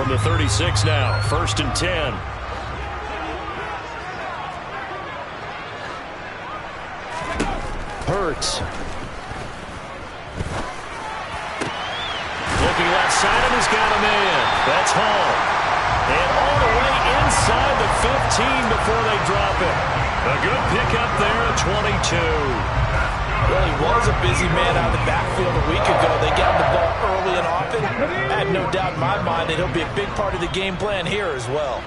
from the 36 now. 1st and 10. Hurts. Looking left side, and he's got a man. That's Hall. And all the way inside the 15 before they drop it. A good pickup there at 22. Well, he was a busy man out of the backfield a week ago. They got the ball early and often. I have no doubt in my mind that he'll be a big part of the game plan here as well.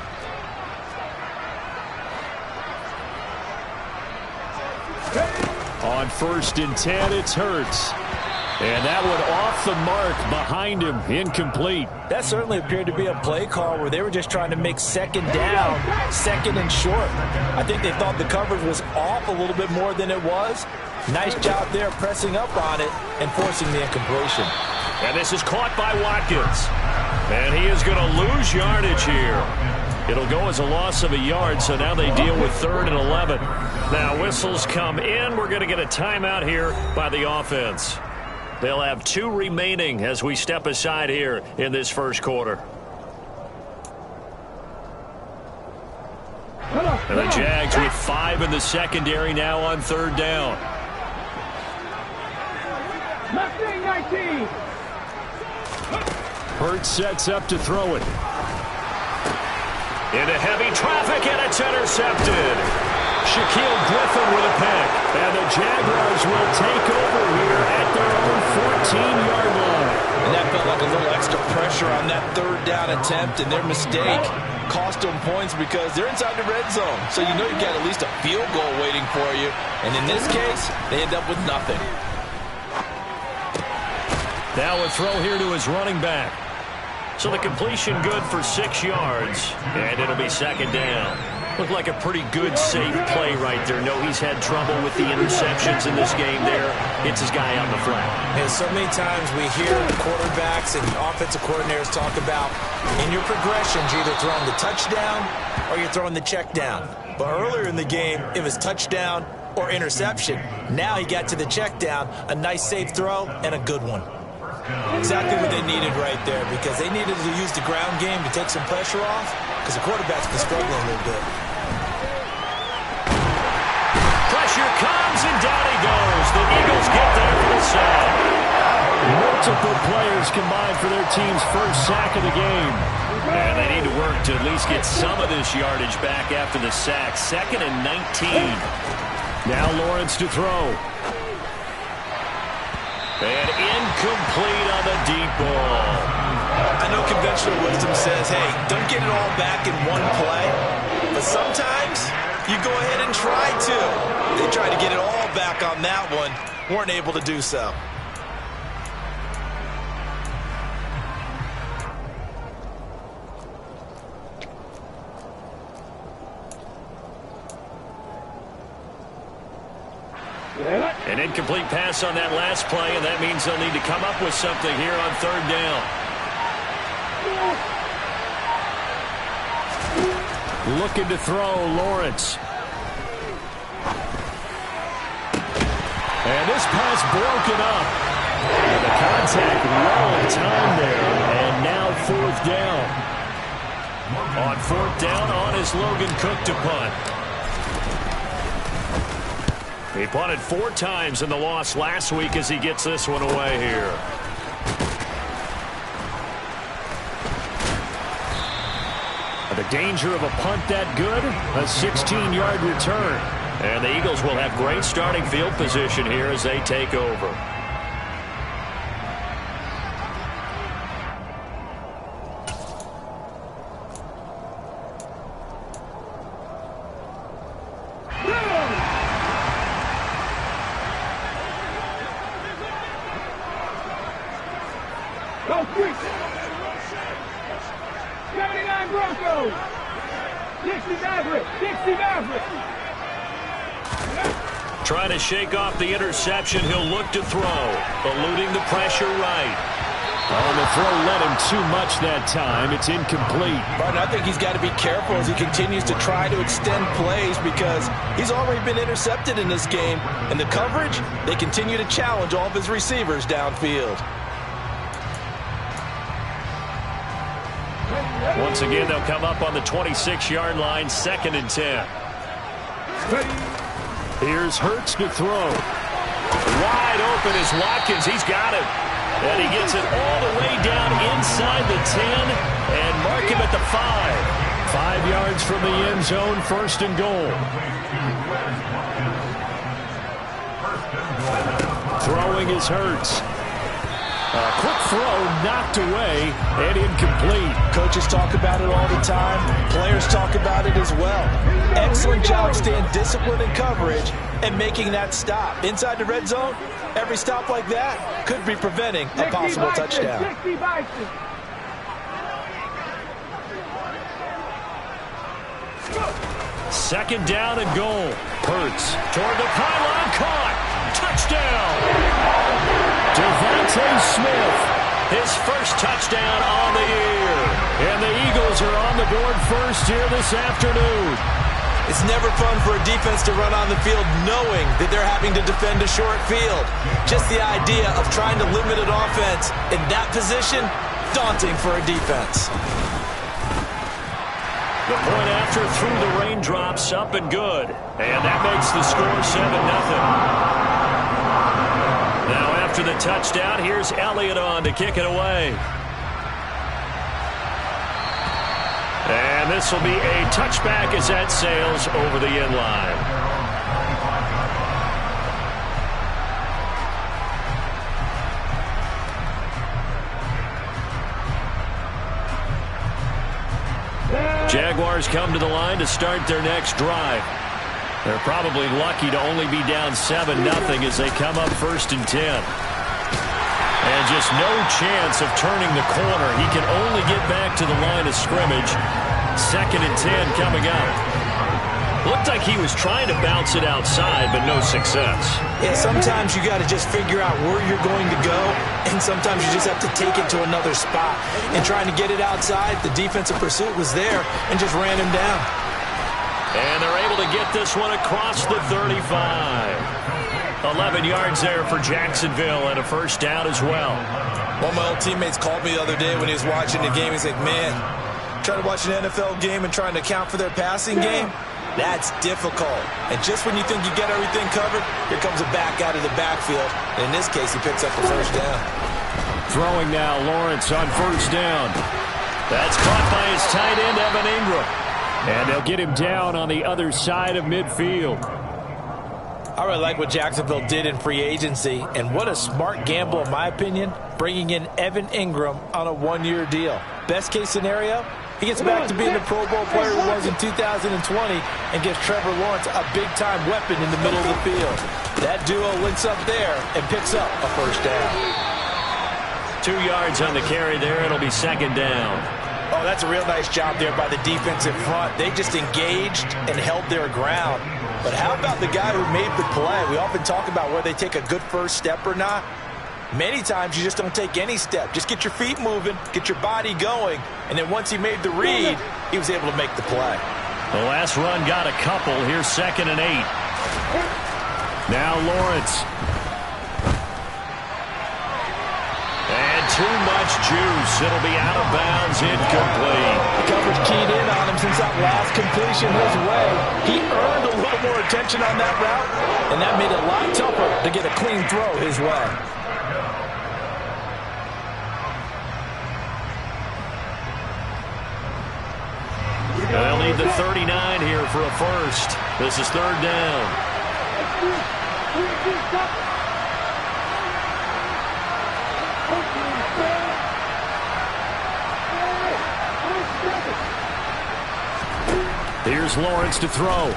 On 1st and 10, it's Hurts. And that one off the mark behind him, incomplete. That certainly appeared to be a play call where they were just trying to make 2nd down, 2nd and short. I think they thought the coverage was off a little bit more than it was. Nice job there pressing up on it and forcing the incompletion. And this is caught by Watkins. And he is going to lose yardage here. It'll go as a loss of a yard, so now they deal with 3rd and 11. Now whistles come in. We're going to get a timeout here by the offense. They'll have 2 remaining as we step aside here in this first quarter. And the Jags with 5 in the secondary now on 3rd down. Hurts sets up to throw it. Into heavy traffic, and it's intercepted. Shaquille Griffin with a pick. And the Jaguars will take over here at their own 14-yard line. And that felt like a little extra pressure on that 3rd down attempt, and their mistake cost them points because they're inside the red zone. So you know you got at least a field goal waiting for you. And in this case, they end up with nothing. Now a throw here to his running back. So the completion good for 6 yards, and it'll be 2nd down. Looked like a pretty good, safe play right there. No, he's had trouble with the interceptions in this game there. Hits his guy out in the flat. And so many times we hear quarterbacks and offensive coordinators talk about in your progressions, you're either throwing the touchdown or you're throwing the check down. But earlier in the game, it was touchdown or interception. Now he got to the check down, a nice safe throw, and a good one. Exactly what they needed right there, because they needed to use the ground game to take some pressure off, because the quarterback's been struggling a little bit. Pressure comes, and down he goes. The Eagles get there for the sack. Multiple players combined for their team's first sack of the game. And they need to work to at least get some of this yardage back after the sack. 2nd and 19. Now Lawrence to throw. And incomplete on the deep ball. I know conventional wisdom says, hey, don't get it all back in one play. But sometimes you go ahead and try to. They tried to get it all back on that one. Weren't able to do so. An incomplete pass on that last play, and that means they'll need to come up with something here on 3rd down. Looking to throw, Lawrence. And this pass broken up. And the contact well in time there, and now 4th down. On 4th down, on is Logan Cook to punt. He punted 4 times in the loss last week as he gets this one away here. The danger of a punt that good, a 16-yard return. And the Eagles will have great starting field position here as they take over. Trying to shake off the interception. He'll look to throw. Eluding the pressure right. On the throw led him too much that time. It's incomplete. Martin, I think he's got to be careful as he continues to try to extend plays because he's already been intercepted in this game. And the coverage, they continue to challenge all of his receivers downfield. Once again, they'll come up on the 26-yard line, 2nd and 10. Here's Hurts to throw. Wide open is Watkins. He's got it. And he gets it all the way down inside the 10 and mark him at the 5. 5 yards from the end zone, 1st and goal. Throwing is Hurts. A quick throw knocked away and incomplete. Coaches talk about it all the time. Players talk about it as well. Excellent job staying disciplined in coverage and making that stop. Inside the red zone, every stop like that could be preventing a possible touchdown. 2nd down and goal. Hurts toward the pylon, caught. Touchdown. Devontae Smith, his first touchdown on the year. And the Eagles are on the board first here this afternoon. It's never fun for a defense to run on the field knowing that they're having to defend a short field. Just the idea of trying to limit an offense in that position, daunting for a defense. The point after through the raindrops, up and good. And that makes the score 7-0. Now after the touchdown, here's Elliott on to kick it away. And this will be a touchback as that sails over the end line. Jaguars come to the line to start their next drive. They're probably lucky to only be down 7-0 as they come up 1st and 10. And just no chance of turning the corner. He can only get back to the line of scrimmage. 2nd and 10 coming up. Looked like he was trying to bounce it outside, but no success. Yeah, sometimes you got to just figure out where you're going to go, and sometimes you just have to take it to another spot. And trying to get it outside, the defensive pursuit was there and just ran him down. And they're able to get this one across the 35. 11 yards there for Jacksonville and a 1st down as well. One of my old teammates called me the other day when he was watching the game. He's like, man, trying to watch an NFL game and trying to account for their passing game, that's difficult. And just when you think you get everything covered, here comes a back out of the backfield. And in this case, he picks up the 1st down. Throwing now, Lawrence on 1st down. That's caught by his tight end, Evan Ingram. And they'll get him down on the other side of midfield. I really like what Jacksonville did in free agency, and what a smart gamble, in my opinion, bringing in Evan Ingram on a 1-year deal. Best case scenario, he gets back to being the Pro Bowl player he was in 2020 and gives Trevor Lawrence a big-time weapon in the middle of the field. That duo links up there and picks up a 1st down. 2 yards on the carry there. It'll be 2nd down. Oh, that's a real nice job there by the defensive front. They just engaged and held their ground. But how about the guy who made the play? We often talk about whether they take a good first step or not. Many times you just don't take any step. Just get your feet moving, get your body going, and then once he made the read, he was able to make the play. The last run got a couple. Here's 2nd and 8. Now Lawrence. And too much juice. It'll be out of bounds, incomplete. The coverage keyed in on him since that last completion his way. He earned a little more attention on that route, and that made it a lot tougher to get a clean throw his way. They'll need the 39 here for a 1st. This is 3rd down. Here's Lawrence to throw.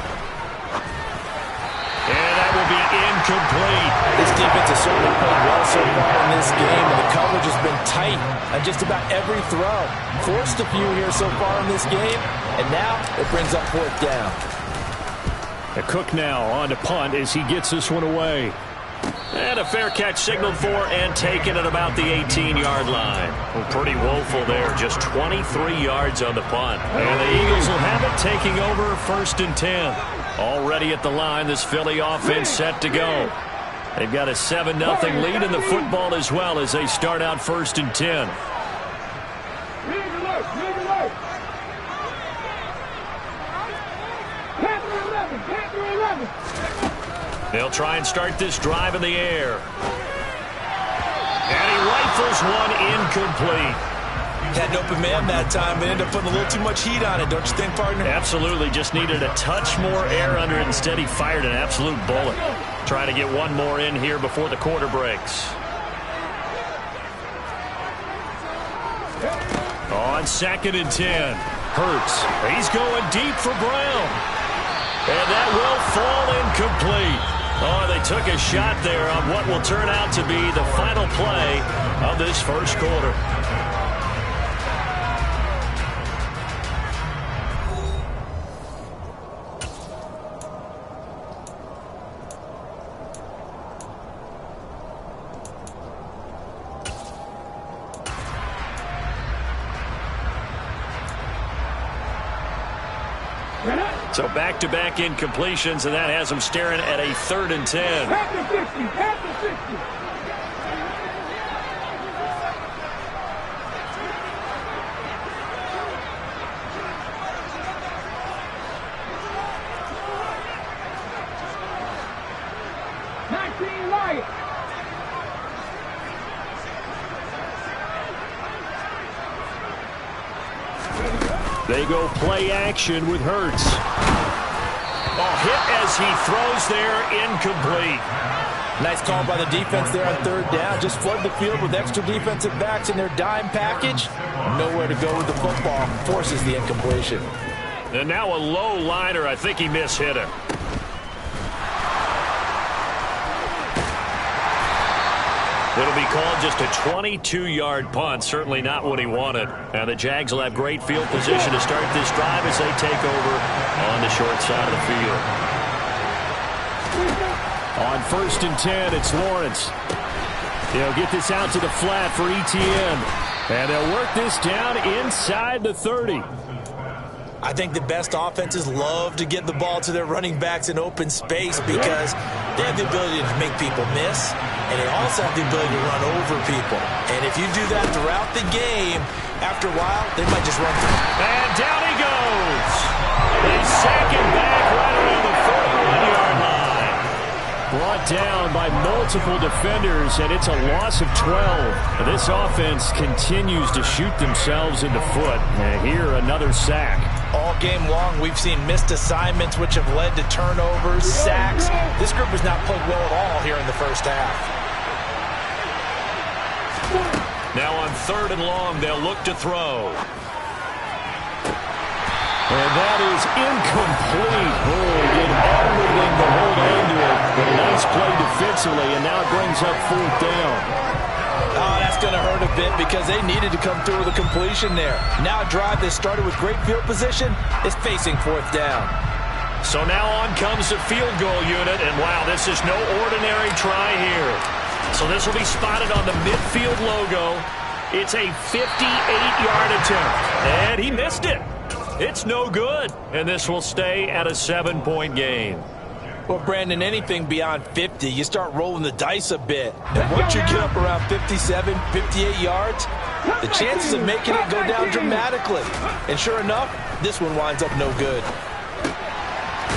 And that will be incomplete. This defense has certainly played well so far in this game, and the coverage has been tight on just about every throw. Forced a few here so far in this game, and now it brings up 4th down. Cook now on to punt as he gets this one away. And a fair catch signaled for and taken at about the 18-yard line. Well, pretty woeful there. Just 23 yards on the punt. And the Eagles will have it taking over 1st and 10. Already at the line, this Philly offense set to go. They've got a 7-0 lead in the football as well as they start out 1st and 10. They'll try and start this drive in the air. And he rifles one incomplete. Had an open man that time, but ended up putting a little too much heat on it, don't you think, partner? Absolutely. Just needed a touch more air under it. Instead, he fired an absolute bullet. Trying to get one more in here before the quarter breaks. On 2nd and 10. Hurts. He's going deep for Brown. And that will fall incomplete. Oh, they took a shot there on what will turn out to be the final play of this first quarter. So back-to-back incompletions, and that has them staring at a 3rd and 10. Back to 60, back to 60. They go play action with Hurts. Oh, hit as he throws there, incomplete. Nice call by the defense there on 3rd down. Just flood the field with extra defensive backs in their dime package. Nowhere to go with the football. Forces the incompletion. And now a low liner. I think he mishit it. It'll be called just a 22-yard punt. Certainly not what he wanted. Now the Jags will have great field position to start this drive as they take over on the short side of the field. On 1st and 10, it's Lawrence. They'll get this out to the flat for Etienne. And they'll work this down inside the 30. I think the best offenses love to get the ball to their running backs in open space because they have the ability to make people miss, and they also have the ability to run over people. And if you do that throughout the game, after a while, they might just run through. And down he goes. They sack him back right around the 41-yard line. Brought down by multiple defenders, and it's a loss of 12. This offense continues to shoot themselves in the foot. And here, another sack. All game long, we've seen missed assignments, which have led to turnovers, sacks. This group has not played well at all here in the first half. Now on 3rd and long, they'll look to throw. And that is incomplete. Oh, he did everything to hold on to it. But a nice play defensively, and now it brings up 4th down. Oh, that's going to hurt a bit because they needed to come through with a completion there. Now a drive that started with great field position is facing 4th down. So now on comes the field goal unit, and wow, this is no ordinary try here. So this will be spotted on the midfield logo. It's a 58-yard attempt, and he missed it. It's no good, and this will stay at a 7-point game. Well, Brandon, anything beyond 50, you start rolling the dice a bit. And once you get up around 57, 58 yards, the chances of making it go down dramatically. And sure enough, this one winds up no good.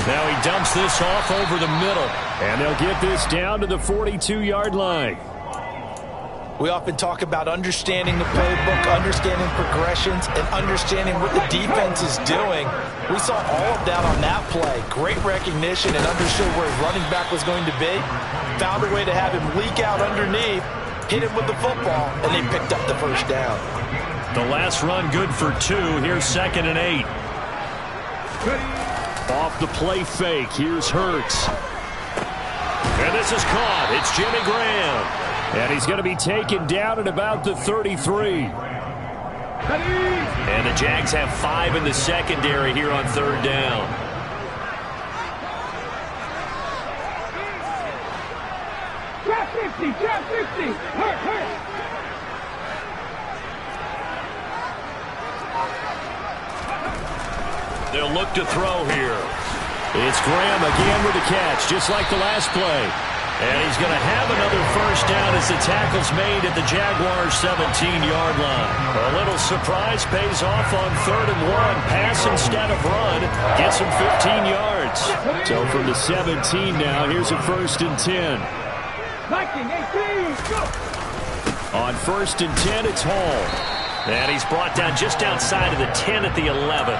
Now he dumps this off over the middle, and they'll get this down to the 42-yard line. We often talk about understanding the playbook, understanding progressions, and understanding what the defense is doing. We saw all of that on that play. Great recognition and understood where his running back was going to be. Found a way to have him leak out underneath, hit him with the football, and they picked up the first down. The last run good for 2. Here's 2nd and 8. Off the play fake. Here's Hurts. And this is caught. It's Jimmy Graham. And he's going to be taken down at about the 33. And the Jags have 5 in the secondary here on 3rd down. Trap 50, trap 50. Hurt. They'll look to throw here. It's Graham again with the catch, just like the last play. And he's going to have another first down as the tackle's made at the Jaguars' 17-yard line. A little surprise pays off on 3rd and 1. Pass instead of run. Gets him 15 yards. So from the 17 now, here's a 1st and 10. 19, 18, go! On 1st and 10, it's Hall. And he's brought down just outside of the 10 at the 11.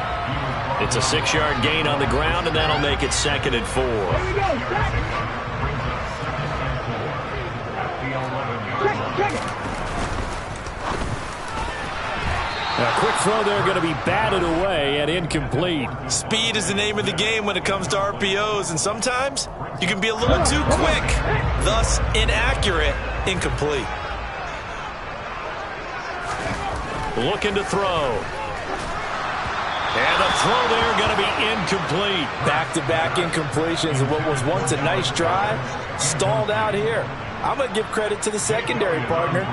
It's a 6-yard gain on the ground, and that'll make it 2nd and 4. Here we go, check it. A quick throw there going to be batted away and incomplete. Speed is the name of the game when it comes to RPOs, and sometimes you can be a little too quick, thus inaccurate, incomplete. Looking to throw. And the throw there going to be incomplete. Back-to-back incompletions of what was once a nice drive, stalled out here. I'm going to give credit to the secondary partner.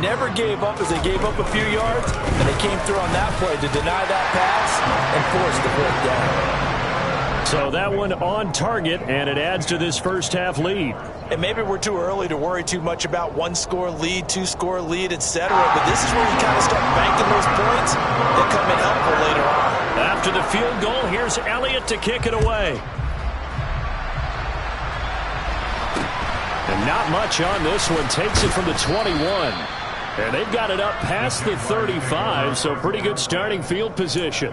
Never gave up as they gave up a few yards, and they came through on that play to deny that pass and force the fourth down. So that one on target, and it adds to this first half lead. And maybe we're too early to worry too much about 1-score lead, 2-score lead, etc. But this is where you kind of start banking those points that come in helpful later on. After the field goal, here's Elliott to kick it away. And not much on this one. Takes it from the 21. And they've got it up past the 35, so pretty good starting field position.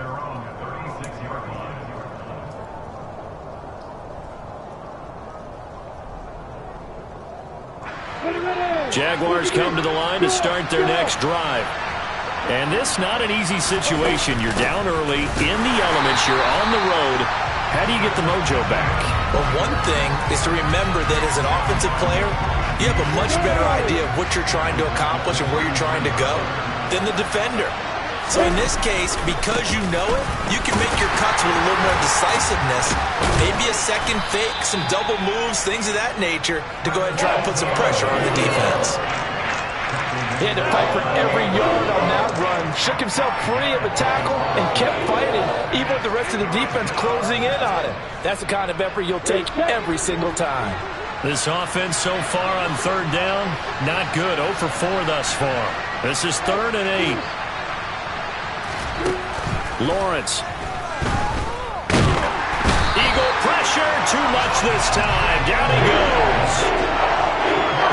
Jaguars come to the line to start their next drive. And this not an easy situation. You're down early, in the elements, you're on the road. How do you get the mojo back? Well, one thing is to remember that as an offensive player, you have a much better idea of what you're trying to accomplish and where you're trying to go than the defender. So in this case, because you know it, you can make your cuts with a little more decisiveness. Maybe a second fake, some double moves, things of that nature to go ahead and try and put some pressure on the defense. He had to fight for every yard on that run. Shook himself free of a tackle and kept fighting, even with the rest of the defense closing in on him. That's the kind of effort you'll take every single time. This offense so far on 3rd down, not good. 0 for 4 thus far. This is 3rd and 8. Lawrence. Eagle pressure, too much this time. Down he goes.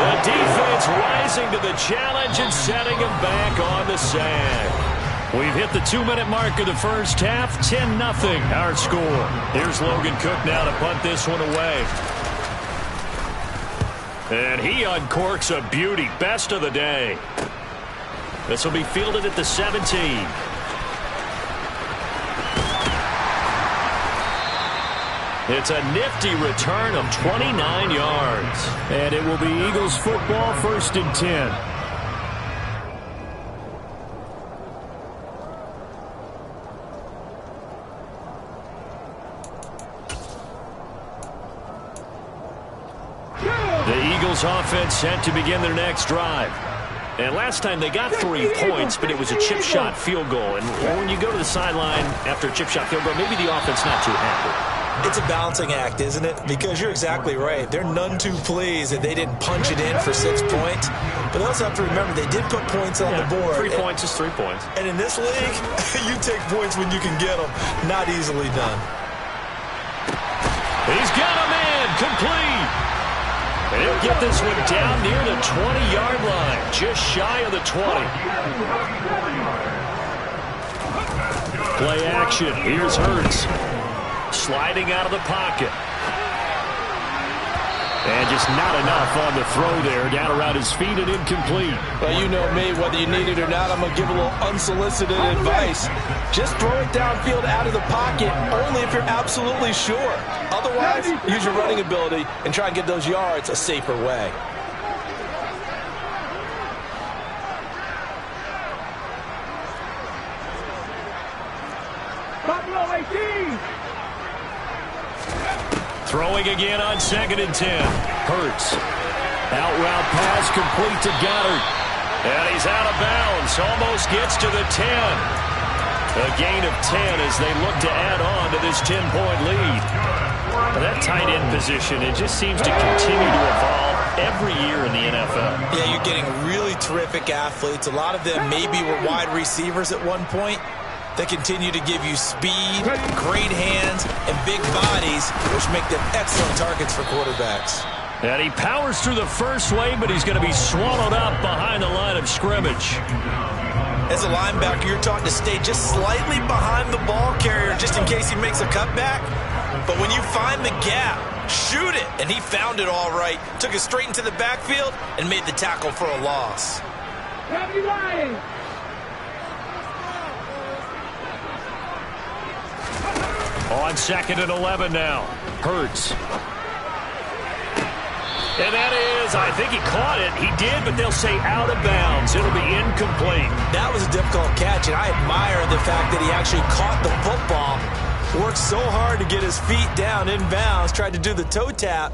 The defense rising to the challenge and setting him back on the sack. We've hit the 2-minute mark of the first half. 10-0 our score. Here's Logan Cook now to punt this one away. And he uncorks a beauty. Best of the day. This will be fielded at the 17. It's a nifty return of 29 yards. And it will be Eagles football, 1st and 10. The Eagles offense set to begin their next drive. And last time they got 3 points, but it was a chip shot field goal. And when you go to the sideline after a chip shot field goal, maybe the offense not too happy. It's a balancing act, isn't it? Because you're exactly right. They're none too pleased that they didn't punch it in for 6 points. But they also have to remember they did put points on the board. 3 points is 3 points. And in this league, you take points when you can get them. Not easily done. He's got him in. Complete. And he'll get this one down near the 20-yard line. Just shy of the 20. Play action. Here's Hurts. Sliding out of the pocket. And just not enough on the throw there. Down around his feet and incomplete. Well, you know me, whether you need it or not, I'm going to give a little unsolicited advice. Just throw it downfield out of the pocket, only if you're absolutely sure. Otherwise, use your running ability and try and get those yards a safer way. Buffalo 18. Throwing again on 2nd and 10. Hurts. Out route pass complete to Goddard. And he's out of bounds. Almost gets to the 10. A gain of 10 as they look to add on to this 10-point lead. That tight end position, it just seems to continue to evolve every year in the NFL. Yeah, you're getting really terrific athletes. A lot of them maybe were wide receivers at one point. They continue to give you speed, great hands, and big bodies, which make them excellent targets for quarterbacks. And he powers through the first wave, but he's going to be swallowed up behind the line of scrimmage. As a linebacker, you're taught to stay just slightly behind the ball carrier just in case he makes a cutback. But when you find the gap, shoot it. And he found it all right. Took it straight into the backfield and made the tackle for a loss. On 2nd and 11 now. Hurts. And that is, I think he caught it. He did, but they'll say out of bounds. It'll be incomplete. That was a difficult catch, and I admire the fact that he actually caught the football. Worked so hard to get his feet down in bounds, tried to do the toe tap.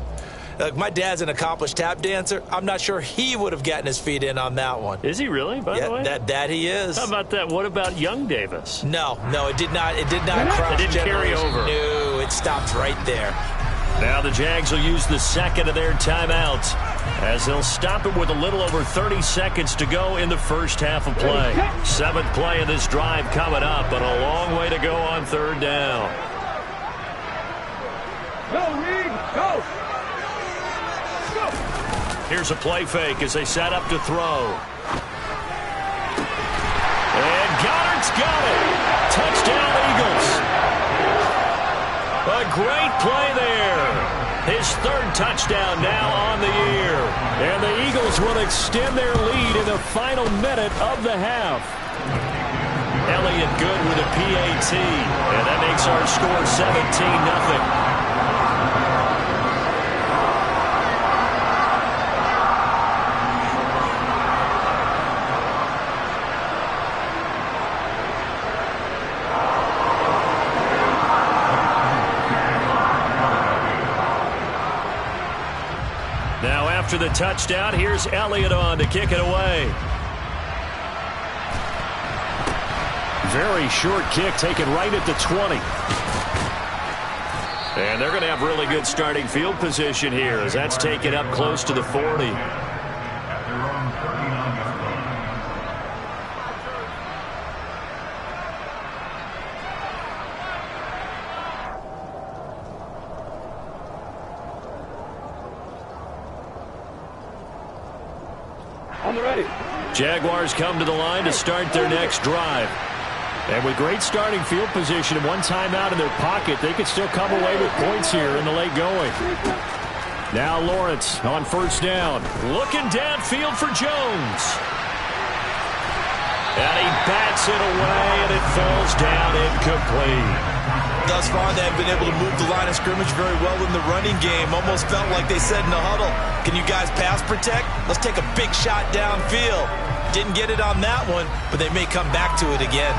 My dad's an accomplished tap dancer. I'm not sure he would have gotten his feet in on that one. Is he really, by the way? That he is. How about that? What about young Davis? No, it did not cross. It didn't carry over. No, it stopped right there. Now the Jags will use the second of their timeouts as they'll stop it with a little over 30 seconds to go in the first half of play. 7th play of this drive coming up, but a long way to go on 3rd down. Go, Reed, go! Here's a play fake as they set up to throw. And Goddard's got it. Touchdown, Eagles. A great play there. His 3rd touchdown now on the year. And the Eagles will extend their lead in the final minute of the half. Elliott good with a PAT. And that makes our score 17-0. After the touchdown, here's Elliott on to kick it away. Very short kick taken right at the 20. And they're going to have really good starting field position here as that's taken up close to the 40. Jaguars come to the line to start their next drive. And with great starting field position and one timeout in their pocket, they could still come away with points here in the late going. Now Lawrence on 1st down. Looking downfield for Jones. And he bats it away, and it falls down incomplete. Thus far, they have been able to move the line of scrimmage very well in the running game. Almost felt like they said in the huddle, can you guys pass protect? Let's take a big shot downfield. Didn't get it on that one, but they may come back to it again.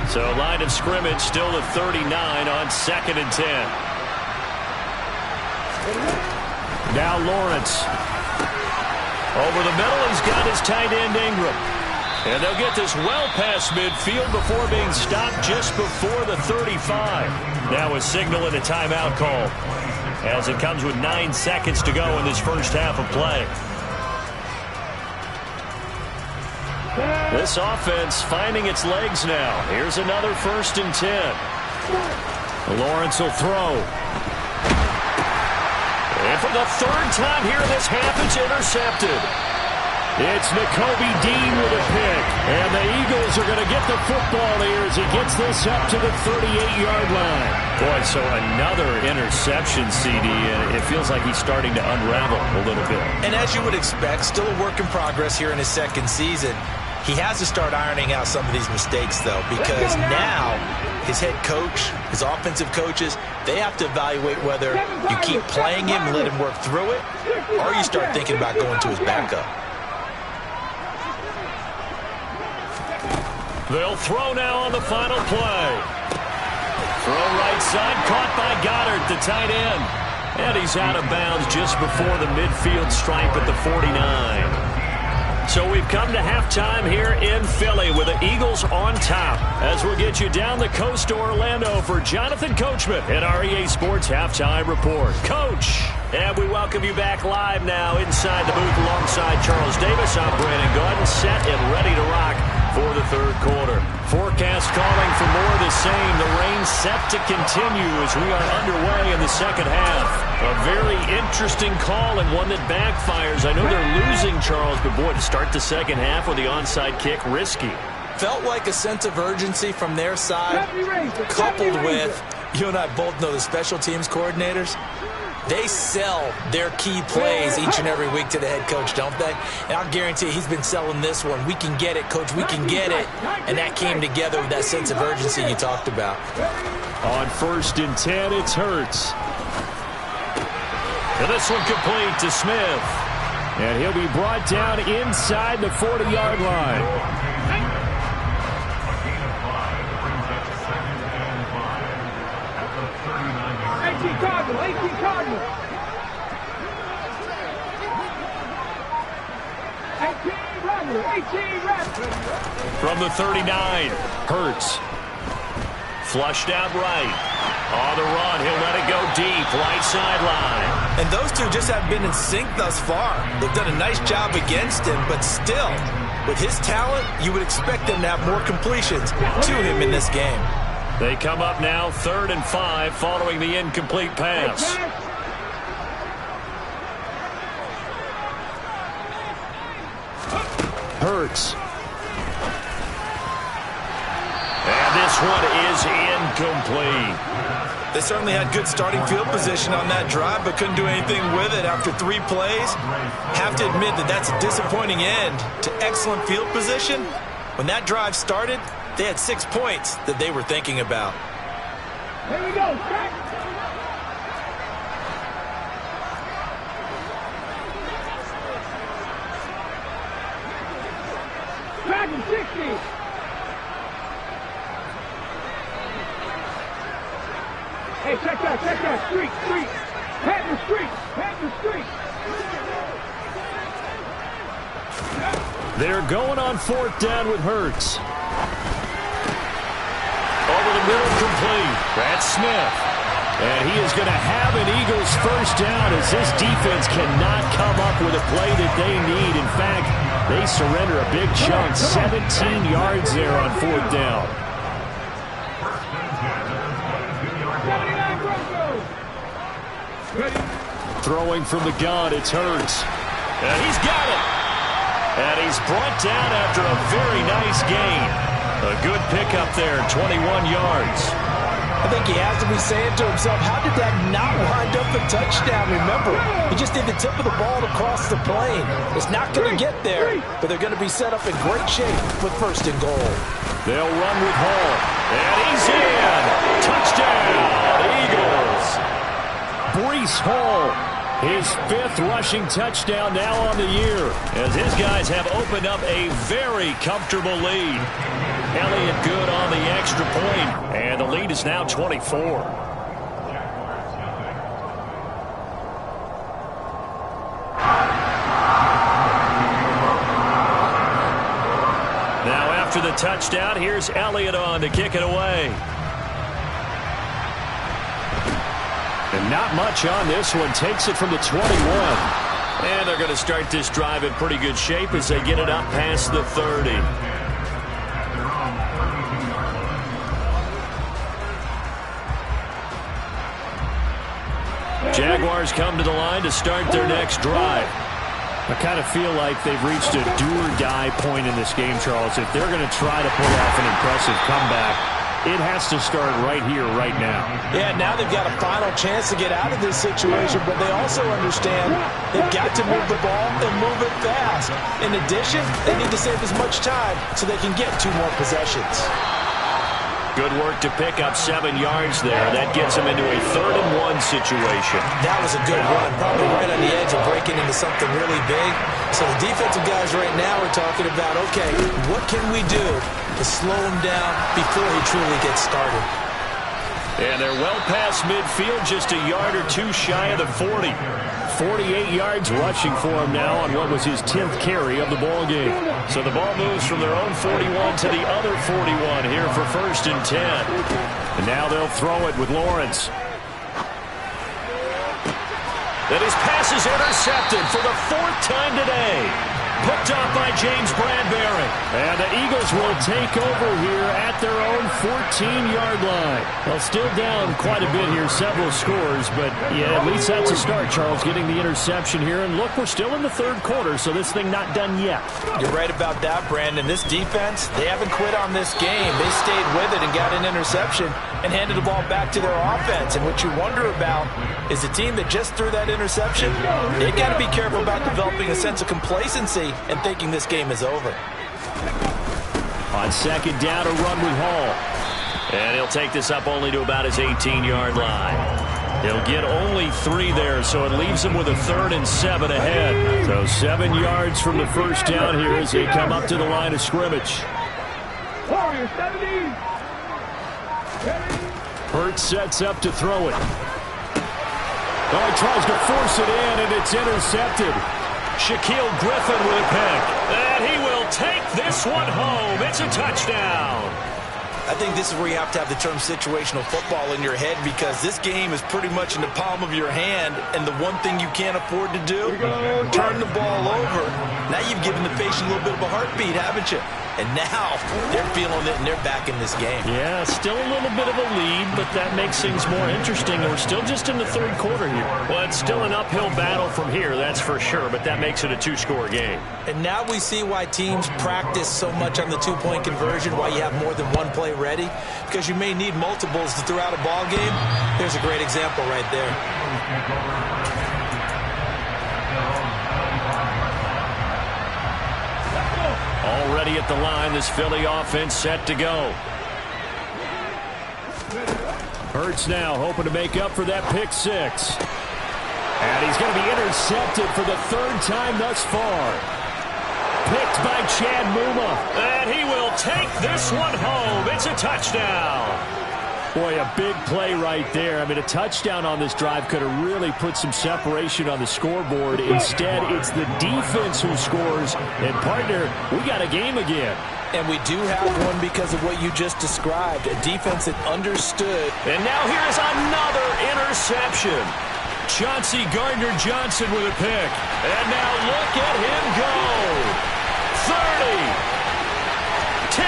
So line of scrimmage still at 39 on 2nd and 10. Now Lawrence. Over the middle, he's got his tight end Ingram. And they'll get this well past midfield before being stopped just before the 35. Now a signal and a timeout call as it comes with 9 seconds to go in this first half of play. This offense finding its legs now. Here's another 1st and 10. Lawrence will throw. And for the 3rd time here in this half, it's intercepted. It's Nakobe Dean with a pick. And the Eagles are going to get the football here as he gets this up to the 38-yard line. Boy, so another interception, CD, and it feels like he's starting to unravel a little bit. And as you would expect, still a work in progress here in his 2nd season. He has to start ironing out some of these mistakes, though, because now his head coach, his offensive coaches, they have to evaluate whether you keep playing him and let him work through it, or you start thinking about going to his backup. They'll throw now on the final play. Throw right side, caught by Goddard, the tight end. And he's out of bounds just before the midfield stripe at the 49. So we've we've come to halftime here in Philly with the Eagles on top. As we'll get you down the coast to Orlando for Jonathan Coachman at our EA Sports Halftime Report. Coach, and we welcome you back live now inside the booth alongside Charles Davis. I'm Brandon Gaudin, set and ready to rock for the third quarter. Forecast calling for more of the same. The rain set to continue as we are underway in the second half. A very interesting call and one that backfires. I know they're losing, Charles, but boy, to start the second half with the onside kick, risky. Felt like a sense of urgency from their side, coupled with, you and I both know the special teams coordinators, they sell their key plays each and every week to the head coach, don't they? And I'll guarantee he's been selling this one. We can get it, coach, we can get it. And that came together with that sense of urgency you talked about. On 1st and 10, it's Hurts. And this one complete to Smith. And he'll be brought down inside the 40-yard line. 18 Cardinal. 18 Raptor. From the 39, Hurts. Flushed out right. On the run, he'll let it go deep, right sideline. And those two just haven't been in sync thus far. They've done a nice job against him, but still, with his talent, you would expect them to have more completions to him in this game. They come up now 3rd and 5 following the incomplete pass. Hurts. And this one is incomplete. They certainly had good starting field position on that drive, but couldn't do anything with it after 3 plays. Have to admit that that's a disappointing end to excellent field position. When that drive started, they had 6 points that they were thinking about. Here we go, Jack. Dragon 60. Hey, check that. Street. Panther Street. They're going on 4th down with Hurts. Over the middle, complete. That's Smith. And he is going to have an Eagles first down as this defense cannot come up with a play that they need. In fact, they surrender a big chunk, 17 yards there on 4th down. Throwing from the gun, it's Hurts. And he's got it. And he's brought down after a very nice gain. A good pickup there, 21 yards. I think he has to be saying to himself, how did that not wind up a touchdown? Remember, he just did the tip of the ball to cross the plane. It's not going to get there, but they're going to be set up in great shape with 1st and goal. They'll run with Hall. And he's in. Touchdown, Eagles. Breece Hall, his 5th rushing touchdown now on the year, as his guys have opened up a very comfortable lead. Elliott good on the extra point, and the lead is now 24. Now after the touchdown, here's Elliott on to kick it away. And not much on this one. Takes it from the 21. And they're going to start this drive in pretty good shape as they get it up past the 30. Jaguars come to the line to start their next drive. I kind of feel like they've reached a do-or-die point in this game, Charles. If they're going to try to pull off an impressive comeback, it has to start right here, right now. Yeah, now they've got a final chance to get out of this situation, but they also understand they've got to move the ball and move it fast. In addition, they need to save as much time so they can get 2 more possessions. Good work to pick up 7 yards there. That gets them into a 3rd and 1 situation. That was a good run, probably right on the edge of breaking into something really big. So the defensive guys right now are talking about, okay, what can we do to slow him down before he truly gets started? And they're well past midfield, just a yard or two shy of the 40. 48 yards rushing for him now on what was his 10th carry of the ball game. So the ball moves from their own 41 to the other 41 here for 1st and 10. And now they'll throw it with Lawrence. And his pass is intercepted for the 4th time today. Picked up by James Bradbury. And the Eagles will take over here at their own 14-yard line. Well, still down quite a bit here, several scores, but yeah, at least that's a start, Charles, getting the interception here. And look, we're still in the 3rd quarter, so this thing not done yet. You're right about that, Brandon. This defense, they haven't quit on this game. They stayed with it and got an interception and handed the ball back to their offense. And what you wonder about is the team that just threw that interception, they got to be careful about developing a sense of complacency and thinking this game is over. On 2nd down, a run with Hall. And he'll take this up only to about his 18-yard line. He'll get only 3 there, so it leaves him with a 3rd and 7 ahead. So 7 yards from the 1st down here as they come up to the line of scrimmage. Hurts sets up to throw it. Oh, he tries to force it in, and it's intercepted. Shaquill Griffin with a pick. And he will take this one home. It's a touchdown. I think this is where you have to have the term situational football in your head, because this game is pretty much in the palm of your hand, and the one thing you can't afford to do, turn the ball over. Now you've given the patient a little bit of a heartbeat, haven't you? And now they're feeling it, and they're back in this game. Yeah, still a little bit of a lead, but that makes things more interesting. We're still just in the 3rd quarter here. Well, it's still an uphill battle from here, that's for sure, but that makes it a 2-score game. And now we see why teams practice so much on the 2-point conversion, why you have more than one play ready, because you may need multiples throughout a ball game. Here's a great example right there. Already at the line, this Philly offense set to go. Hurts now hoping to make up for that pick 6. And he's going to be intercepted for the 3rd time thus far. Picked by Chad Muma. And he will take this one home. It's a touchdown. Boy, a big play right there. I mean, a touchdown on this drive could have really put some separation on the scoreboard. Instead, it's the defense who scores. And, partner, we got a game again. And we do have one because of what you just described, a defense that understood. And now here's another interception. Chauncey Gardner-Johnson with a pick. And now look at him go. 30, 10,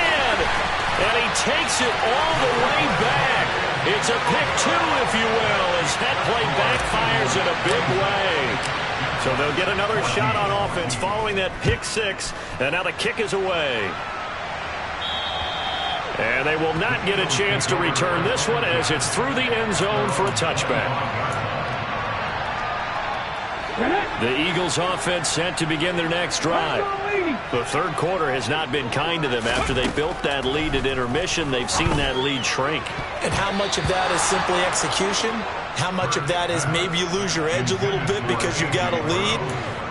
and he takes it all the way back. It's a pick 2, if you will, as that play backfires in a big way. So they'll get another shot on offense following that pick 6, and now the kick is away. And they will not get a chance to return this one as it's through the end zone for a touchback. The Eagles offense set to begin their next drive. The 3rd quarter has not been kind to them. After they built that lead at intermission, they've seen that lead shrink. And how much of that is simply execution? How much of that is maybe you lose your edge a little bit because you've got a lead?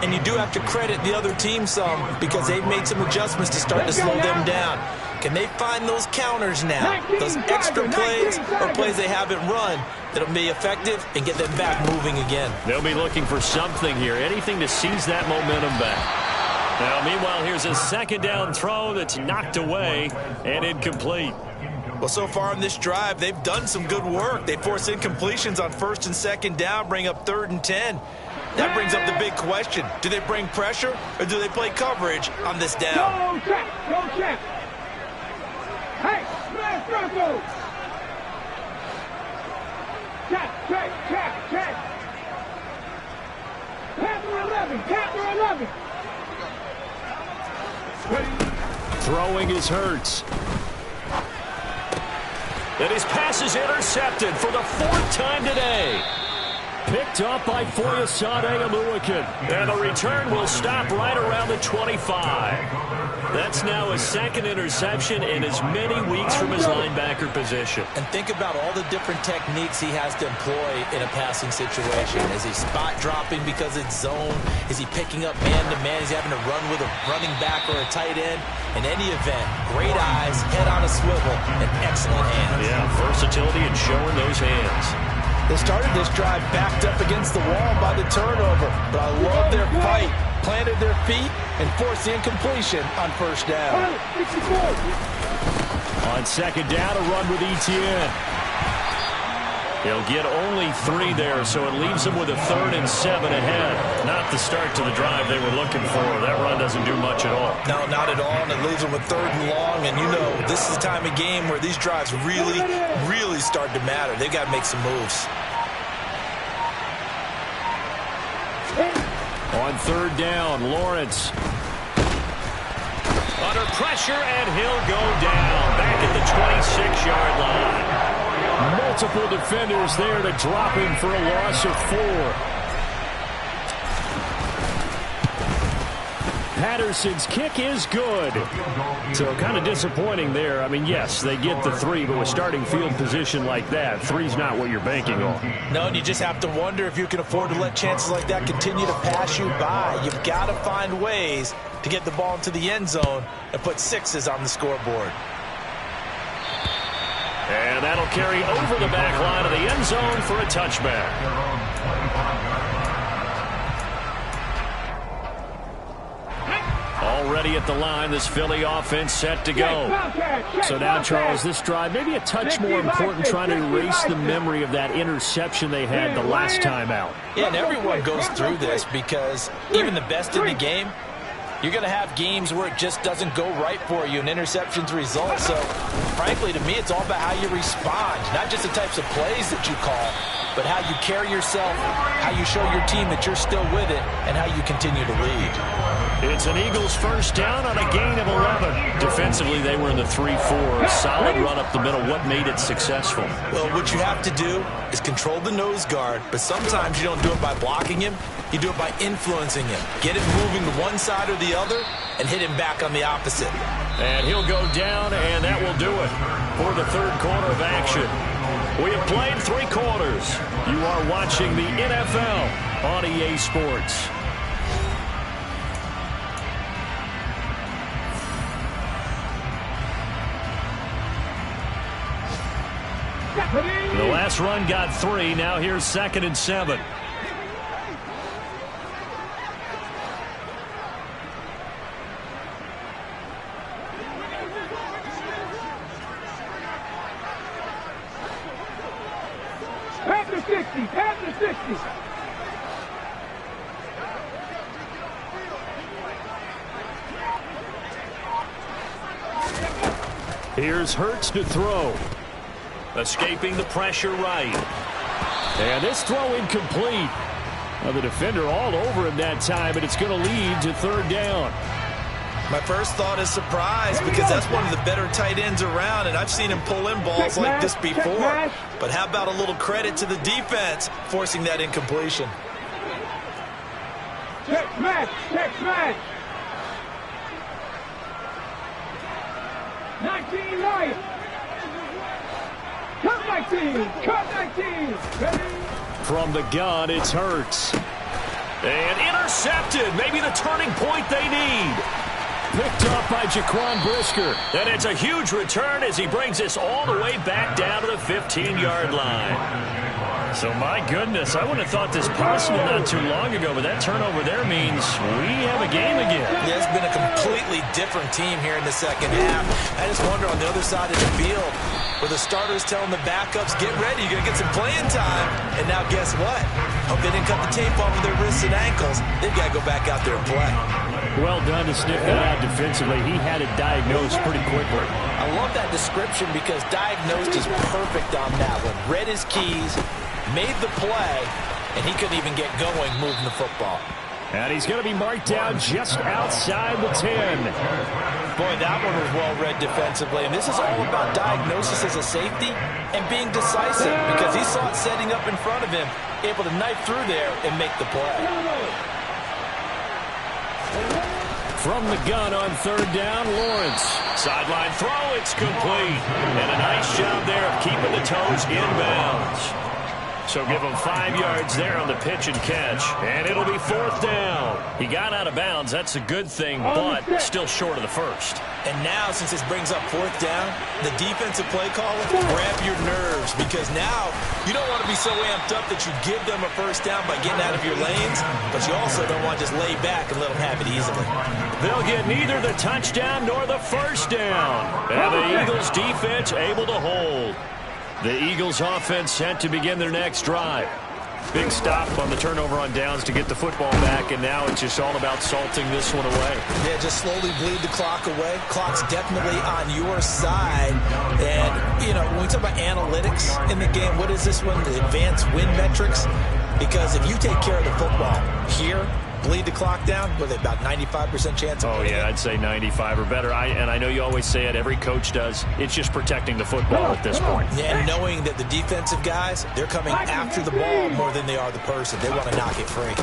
And you do have to credit the other team some, because they've made some adjustments to start to slow them down. Can they find those counters now, those extra plays or plays they haven't run that'll be effective and get them back moving again? They'll be looking for something here, anything to seize that momentum back. Now, meanwhile, here's a 2nd down throw that's knocked away and incomplete. Well, so far on this drive, they've done some good work. They force incompletions on 1st and 2nd down, bring up 3rd and 10. That brings up the big question. Do they bring pressure or do they play coverage on this down? Go check. Go check. Hey, smash Bronco. Check. Capper 11. Throwing is Hurts. And his pass is intercepted for the 4th time today. Picked up by Foyesade Oluwakan. And the return will stop right around the 25. That's now his second interception in as many weeks from his linebacker position. And think about all the different techniques he has to employ in a passing situation. Is he spot dropping because it's zone? Is he picking up man-to-man? Is he having to run with a running back or a tight end? In any event, great eyes, head on a swivel, and excellent hands. Yeah, versatility and showing those hands. They started this drive backed up against the wall by the turnover, but I love their fight. Planted their feet and forced the incompletion on first down. On second down, a run with Etienne. He'll get only 3 there, so it leaves him with a 3rd and 7 ahead. Not the start to the drive they were looking for. That run doesn't do much at all. No, not at all, and it leaves him with 3rd and long. And you know, this is the time of game where these drives really, really start to matter. They've got to make some moves. On third down, Lawrence. Under pressure, and he'll go down. Back at the 26-yard line. Multiple defenders there to drop him for a loss of 4. Patterson's kick is good. So kind of disappointing there. I mean, yes, they get the 3, but with starting field position like that, 3's not what you're banking on. No, and you just have to wonder if you can afford to let chances like that continue to pass you by. You've got to find ways to get the ball into the end zone and put 6s on the scoreboard. And that'll carry over the back line of the end zone for a touchback. Already at the line, this Philly offense set to go. So now, Charles, this drive maybe a touch more important, trying to erase the memory of that interception they had the last time out. Yeah, and everyone goes through this because even the best in the game, you're going to have games where it just doesn't go right for you, and interceptions result. So, frankly, to me, it's all about how you respond, not just the types of plays that you call, but how you carry yourself, how you show your team that you're still with it, and how you continue to lead. It's an Eagles first down on a gain of 11. Defensively, they were in the 3-4. Solid run up the middle. What made it successful? Well, what you have to do is control the nose guard, but sometimes you don't do it by blocking him. You do it by influencing him. Get him moving to one side or the other and hit him back on the opposite. And he'll go down, and that will do it for the third quarter of action. We have played 3 quarters. You are watching the NFL on EA Sports. The last run got 3. Now here's 2nd and 7. Pass the 60. Pass the 60. Here's Hurts to throw. Escaping the pressure right. And this throw incomplete. Well, the defender all over him that time, but it's going to lead to 3rd down. My first thought is surprise because that's one of the better tight ends around, and I've seen him pull in balls like this before. But how about a little credit to the defense forcing that incompletion? Check smash. Check smash. 19 right. Cut 19. Cut 19. Ready? From the gun, it's Hurts. And intercepted. Maybe the turning point they need. Picked up by Jaquan Brisker. And it's a huge return as he brings us all the way back down to the 15-yard line. So, my goodness, I wouldn't have thought this possible not too long ago, but that turnover there means we have a game again. Yeah, it's been a completely different team here in the second half. I just wonder on the other side of the field where the starters telling the backups, get ready, you're going to get some playing time. And now guess what? Hope they didn't cut the tape off of their wrists and ankles. They've got to go back out there and play. Well done to sniff that out defensively. He had it diagnosed pretty quickly. I love that description because diagnosed is perfect on that one. Read his keys, made the play, and he couldn't even get going moving the football. And he's going to be marked down just outside the 10. Boy, that one was well read defensively. And this is all about diagnosis as a safety and being decisive because he saw it setting up in front of him, able to knife through there and make the play. From the gun on third down, Lawrence. Sideline throw, it's complete. And a nice job there of keeping the toes inbounds. So give him 5 yards there on the pitch and catch. And it'll be fourth down. He got out of bounds. That's a good thing, but still short of the first. And now, since this brings up fourth down, the defensive play caller, grab your nerves. Because now, you don't want to be so amped up that you give them a first down by getting out of your lanes. But you also don't want to just lay back and let them have it easily. They'll get neither the touchdown nor the first down. And the Eagles defense able to hold. The Eagles offense set to begin their next drive. Big stop on the turnover on downs to get the football back, and now it's just all about salting this one away. Yeah, just slowly bleed the clock away. Clock's definitely on your side. And, you know, when we talk about analytics in the game, what is this one? The advanced win metrics? Because if you take care of the football here, bleed the clock down, with about 95% chance of winning. I'd say 95 or better. And I know you always say it, every coach does. It's just protecting the football at this point. Yeah, and knowing that the defensive guys, they're coming after the ball more than they are the person. They want to knock it free.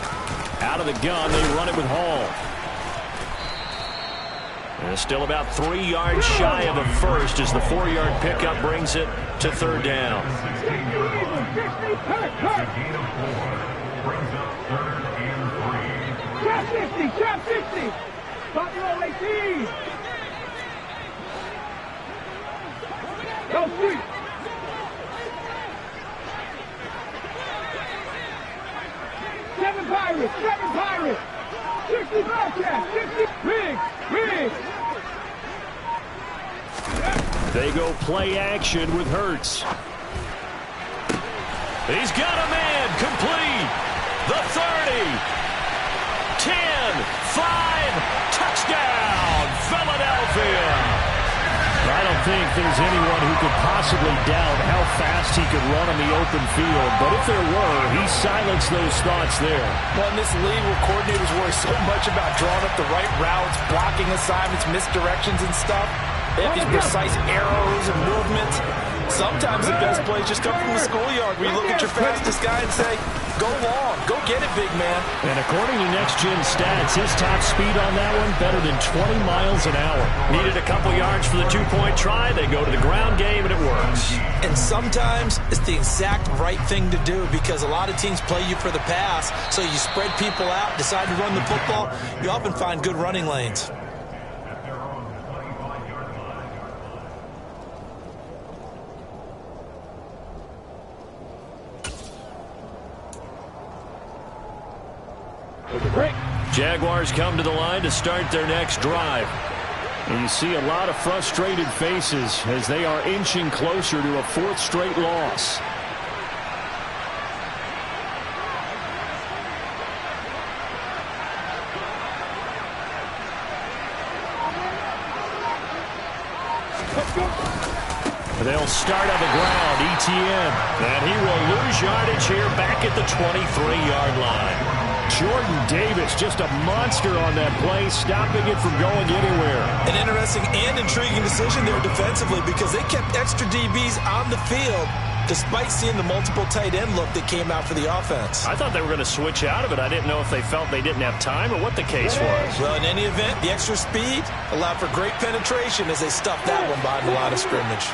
Out of the gun, they run it with Hall. And still about 3 yards shy of a first as the 4-yard pickup brings it to third down. Trap 50. Top roll 18. Go street. Seven Pirates. 60 Bobcats. 60. Rig. They go play action with Hurts. He's got a man complete. The 30. 10, 5, touchdown, Philadelphia. I don't think there's anyone who could possibly doubt how fast he could run on the open field. But if there were, he silenced those thoughts there. Well, in this league where coordinators worry so much about drawing up the right routes, blocking assignments, misdirections and stuff, they have these precise arrows and movements. Sometimes the best plays just come from the schoolyard where you look at your fastest guy and say, go long, go get it, big man. And according to Next Gen Stats, his top speed on that one better than 20 miles an hour. Needed a couple yards for the two-point try. They go to the ground game, and it works. And sometimes it's the exact right thing to do because a lot of teams play you for the pass, so you spread people out, decide to run the football. You often find good running lanes. Jaguars come to the line to start their next drive. And you see a lot of frustrated faces as they are inching closer to a fourth straight loss. They'll start on the ground, ETN. And he will lose yardage here back at the 23-yard line. Jordan Davis, just a monster on that play, stopping it from going anywhere. An interesting and intriguing decision there defensively because they kept extra DBs on the field despite seeing the multiple tight end look that came out for the offense. I thought they were going to switch out of it. I didn't know if they felt they didn't have time or what the case was. Well, in any event, the extra speed allowed for great penetration as they stuffed that one behind the line of scrimmage.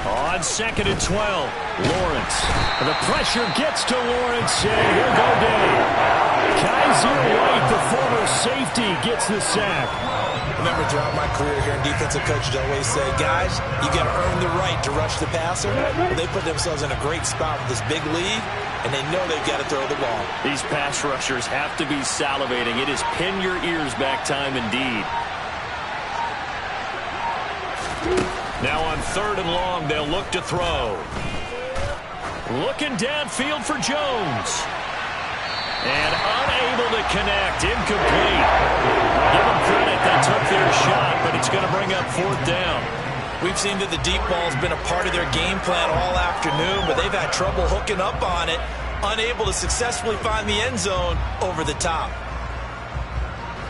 On 2nd and 12, Lawrence. The pressure gets to Lawrence, and he'll go down. Kaiser White, the former safety, gets the sack. Remember, throughout my career here in defensive coaches always say, guys, you got to earn the right to rush the passer. Well, they put themselves in a great spot with this big lead, and they know they've got to throw the ball. These pass rushers have to be salivating. It is pin your ears back time indeed. Now on 3rd and long, they'll look to throw. Looking downfield for Jones. And unable to connect. Incomplete. Give them credit. They took their shot, but it's going to bring up 4th down. We've seen that the deep ball has been a part of their game plan all afternoon, but they've had trouble hooking up on it. unable to successfully find the end zone over the top.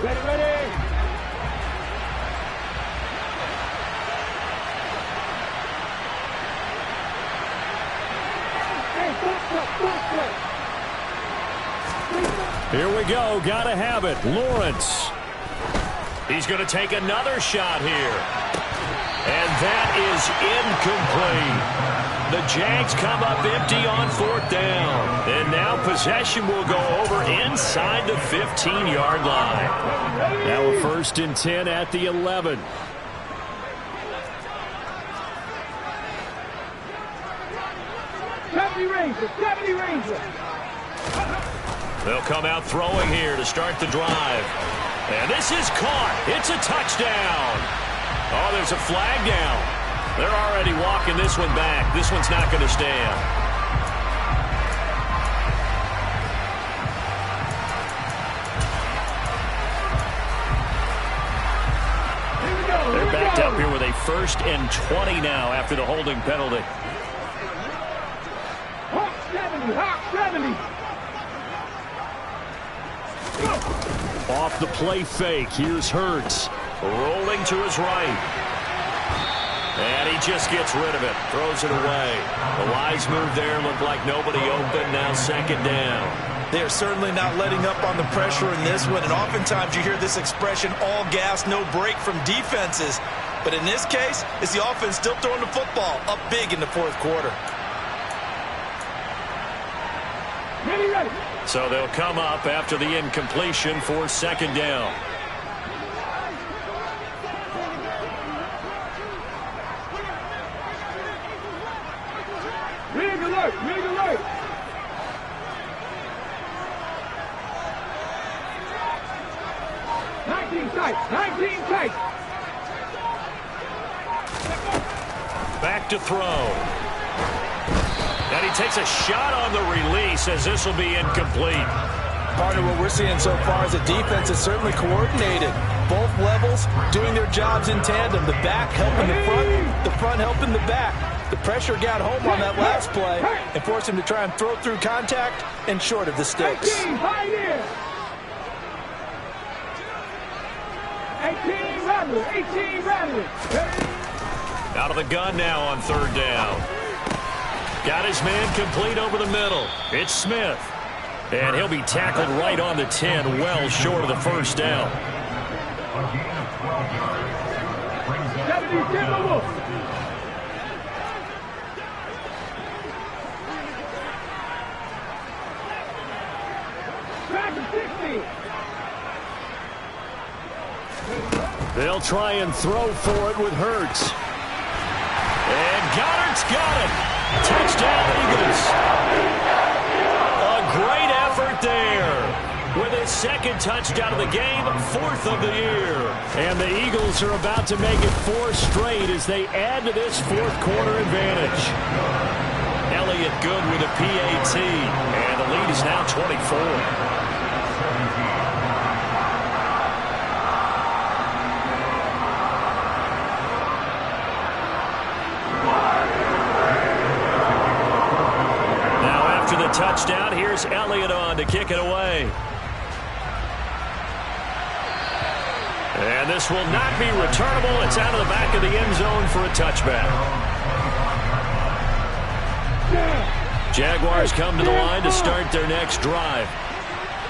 Ready, ready. Here we go. Gotta have it. Lawrence. He's going to take another shot here. And that is incomplete. The Jags come up empty on 4th down. And now possession will go over inside the 15-yard line. Now a 1st and 10 at the 11. Deputy Ranger. They'll come out throwing here to start the drive. And this is caught. It's a touchdown. Oh, there's a flag down. They're already walking this one back. This one's not going to stand. They're backed up here with a 1st and 20 now after the holding penalty. Hawk 70, Hawk 70. Off the play fake. Here's Hurts. Rolling to his right. And he just gets rid of it. Throws it away. The wise move there. Looked like nobody open. Now 2nd down. They're certainly not letting up on the pressure in this one. And oftentimes you hear this expression, all gas, no break from defenses. But in this case, it's the offense still throwing the football up big in the 4th quarter. Ready. So they'll come up after the incompletion for 2nd down. Rig alert. 19 tight. Back to throw. And he takes a shot on the release as this will be incomplete. Partner, what we're seeing so far is the defense is certainly coordinated. Both levels doing their jobs in tandem. The back helping the front helping the back. The pressure got home on that last play and forced him to try and throw through contact and short of the sticks. 18 rattling. Out of the gun now on 3rd down. Got his man complete over the middle. It's Smith. And he'll be tackled right on the 10, well short of the 1st down. 70, They'll try and throw for it with Hurts. And Goddard's got it. Touchdown, Eagles. A great effort there. With his 2nd touchdown of the game, 4th of the year. And the Eagles are about to make it 4 straight as they add to this 4th quarter advantage. Elliott good with a PAT. And the lead is now 24. Touchdown. Here's Elliott on to kick it away. And this will not be returnable. It's out of the back of the end zone for a touchback. Jaguars come to the line to start their next drive.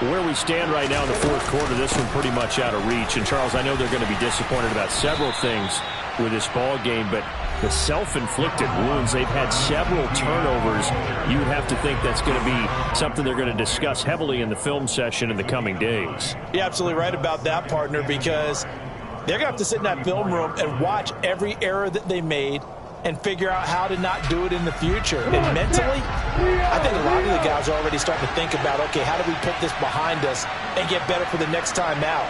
Where we stand right now in the 4th quarter, this one pretty much out of reach. And, Charles, I know they're going to be disappointed about several things with this ball game, but the self-inflicted wounds, they've had several turnovers. You would have to think that's going to be something they're going to discuss heavily in the film session in the coming days. You're absolutely right about that, partner, because they're going to have to sit in that film room and watch every error that they made and figure out how to not do it in the future. And mentally, I think a lot of the guys are already starting to think about, okay, how do we put this behind us and get better for the next time out?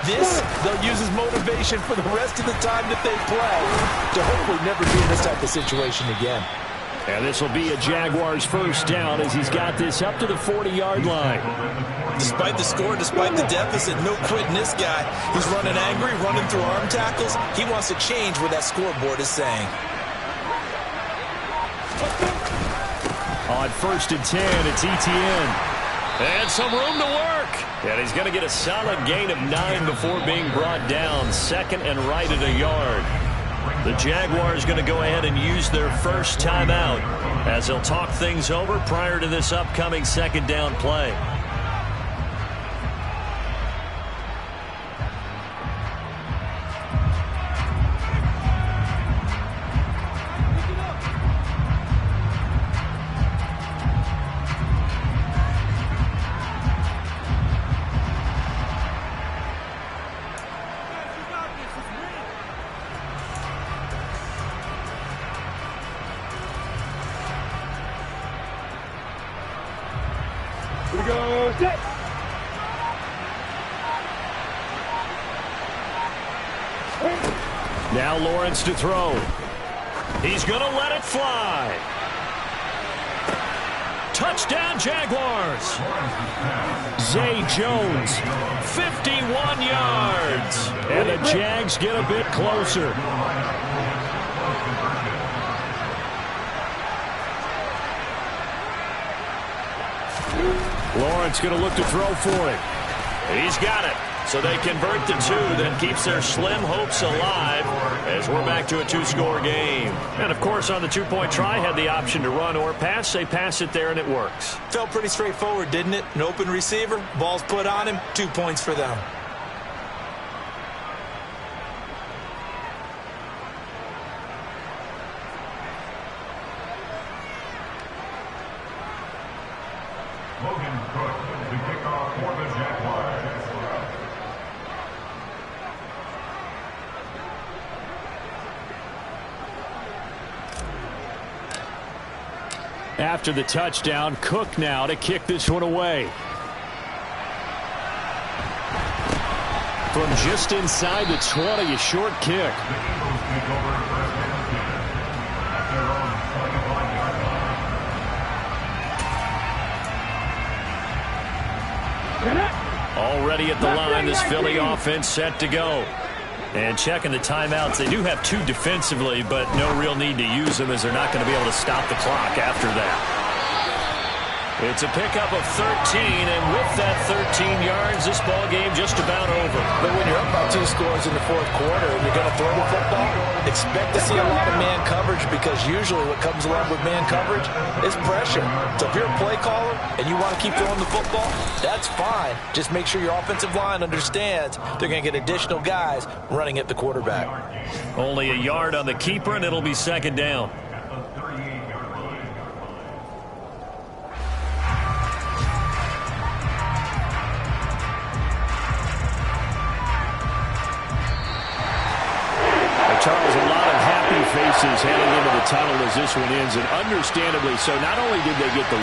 This, they'll use as motivation for the rest of the time that they play to hopefully never be in this type of situation again. And this will be a Jaguars 1st down as he's got this up to the 40-yard line. Despite the score, despite the deficit, no quitting this guy. He's running angry, running through arm tackles. He wants to change what that scoreboard is saying. On 1st and 10, it's Etienne. And some room to work. And he's going to get a solid gain of 9 before being brought down. Second and right at a yard. The Jaguars going to go ahead and use their first timeout as they'll talk things over prior to this upcoming second down play. Here we go, set. Now Lawrence to throw. He's going to let it fly. Touchdown Jaguars. Zay Jones, 51 yards. And the Jags get a bit closer. Lawrence going to look to throw for it. He's got it. So they convert the 2. That keeps their slim hopes alive as we're back to a 2-score game. And, of course, on the 2-point try, had the option to run or pass. They pass it there, and it works. Felt pretty straightforward, didn't it? An open receiver, ball's put on him, 2 points for them. Logan Cook, the kickoff for the Jaguars. After the touchdown, Cook now to kick this one away. From just inside the 20, a short kick. Already at the line, this Philly offense set to go. And checking the timeouts, they do have 2 defensively, but no real need to use them as they're not going to be able to stop the clock after that. It's a pickup of 13, and with that 13 yards, this ball game just about over. But when you're up by 2 scores in the 4th quarter and you're going to throw the football, expect to see a lot of man coverage, because usually what comes along with man coverage is pressure. So if you're a play caller and you want to keep throwing the football, that's fine. Just make sure your offensive line understands they're going to get additional guys running at the quarterback. Only a yard on the keeper, and it'll be second down. Charles, a lot of happy faces heading into the tunnel as this one ends, and understandably so. Not only did they get the